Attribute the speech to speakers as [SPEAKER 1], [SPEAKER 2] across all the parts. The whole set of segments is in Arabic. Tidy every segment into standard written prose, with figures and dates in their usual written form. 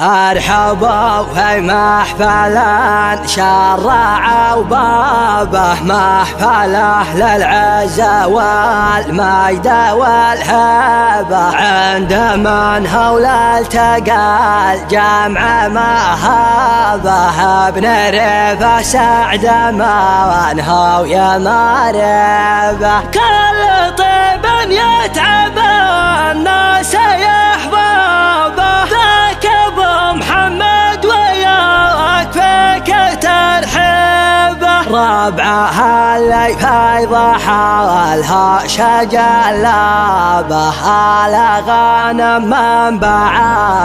[SPEAKER 1] ارحبوا في محفلا شرعوا بابه، محفله للعزة والمجد والهبة، عند من هول التقى الجمع مهابه، ابن ريفه سعد ما هو يا مريبه، كل طيب يتعب الناس يحبابه، ذاك ابو محمد وياك فيك ترحيبه، ربعها اللي فيضح والها شجلابه، على غنم منبع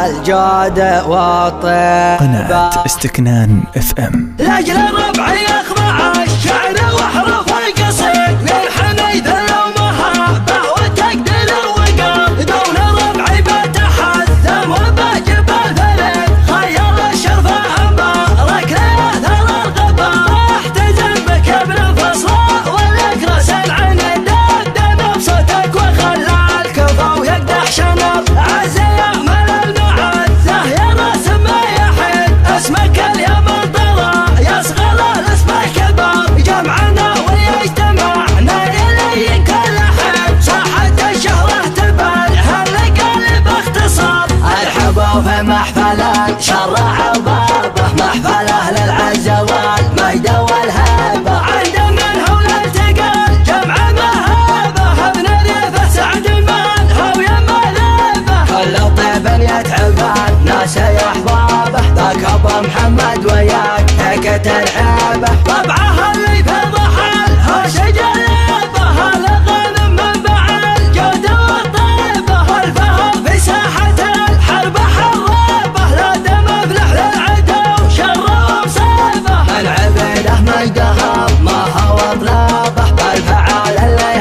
[SPEAKER 1] الجود والطيبه.
[SPEAKER 2] قناة استكنان FM.
[SPEAKER 1] لاجل الربع يخضع الشعر واحرف القصيد، للحنيد المهابه وتقدير الوقار، دون الربع بتحثم وبجب الفريد، خير الشرف مبارك لياثر الغبا، احتزم بك ابن فصلاء والاكرس العنيد، ادى نفسك وخلى الكفا ويقدح شنب، عز يامل المعزه يا راس ما يحيد، اسمك اليوم الضرا يصغر الاسم الكبار، جمعنا ويجتمعنا الي كل حين، ساحة الشهرة تبالها اللقال باختصار، ارحبوا في محفلا شرعوا بابه، محفله للعزة والمجد والهبة، عند من هول التقى الجمع مهابه، ابن ريفه سعد من هو يا مريبه، كل طيب يتعب الناس يحبابه، ذاك ابو محمد وياك هيك ترحيبه، طبعها اللي في ضحالها شجلابه، الغنم منبع الجود والطيبه، الفهد في ساحة الحرب حرابه، لا دم افلح للعدو شر ومصيبه، العبيده مجدها ما هو طلابه، بالفعال اللي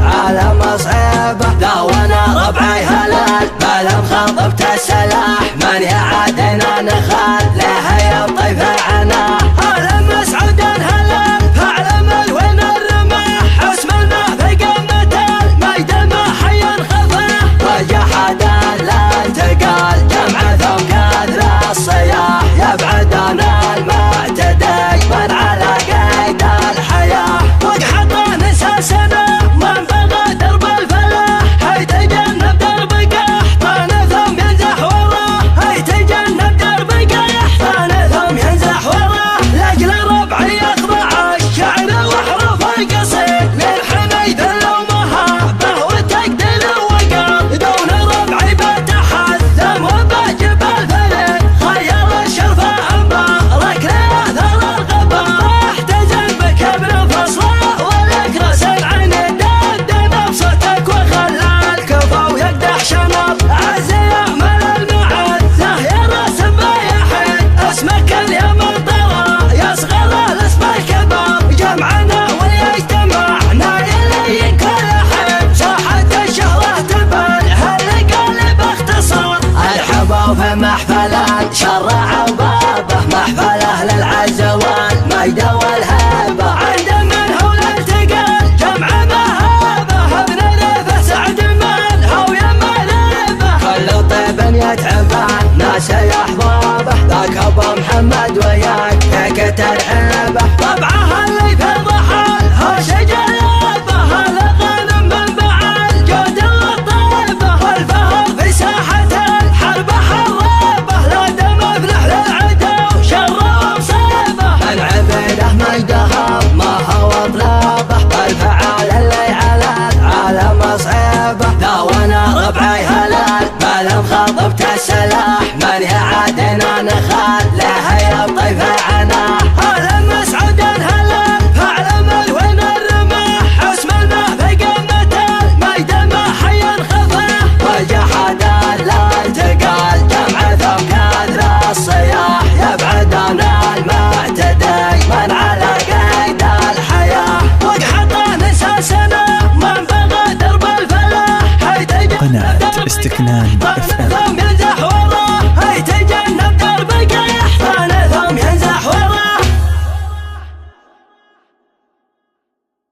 [SPEAKER 1] على مصعبه، داونا ربعي هلال بلا مخضبت السلاح، من يعادنا نخال لها يطيف العناح، هلا مسعود هلال فاعلم وين الرماح، اسمنا في قمة المجد ما حي خفاح، وجحد لا التقى الجمع ثم كثر الصياح، يبعد عن المعتدي من على قيد الحياة، وقحط نساسنا من بغى درب الفلاح، يتجنب درب قحطان ثم ينزح وراه، يتجنب درب قحطان ثم ينزح وراه، لاجل الربع يخضع الشعر واحرف القصيد، للحنيد المهابه وتقدير الوقار، دون الربع بتحثم وبجب الفريد، خير الشرف مبارك لياثر الغبا، احتزم بك ابن فصلاء والاكرس العنيد، ادى نفسك وخلى الكفا ويقدح شنب، عز يامل المعزه يا راس ما يحيد، اسمك اليوم الضرا يصغر الاسم الكبار، جمعنا ويجتمعنا الي كل حين، ساحة الشهرة تبالها اللقال باختصار، ارحبوا في محفلا شرعوا بابه، محفله للعزة والمجد والهبة، عند من هول التقى الجمع مهابه، ابن ريفه سعد من هو يا مريبه، كل طيب يتعب الناس يحبه،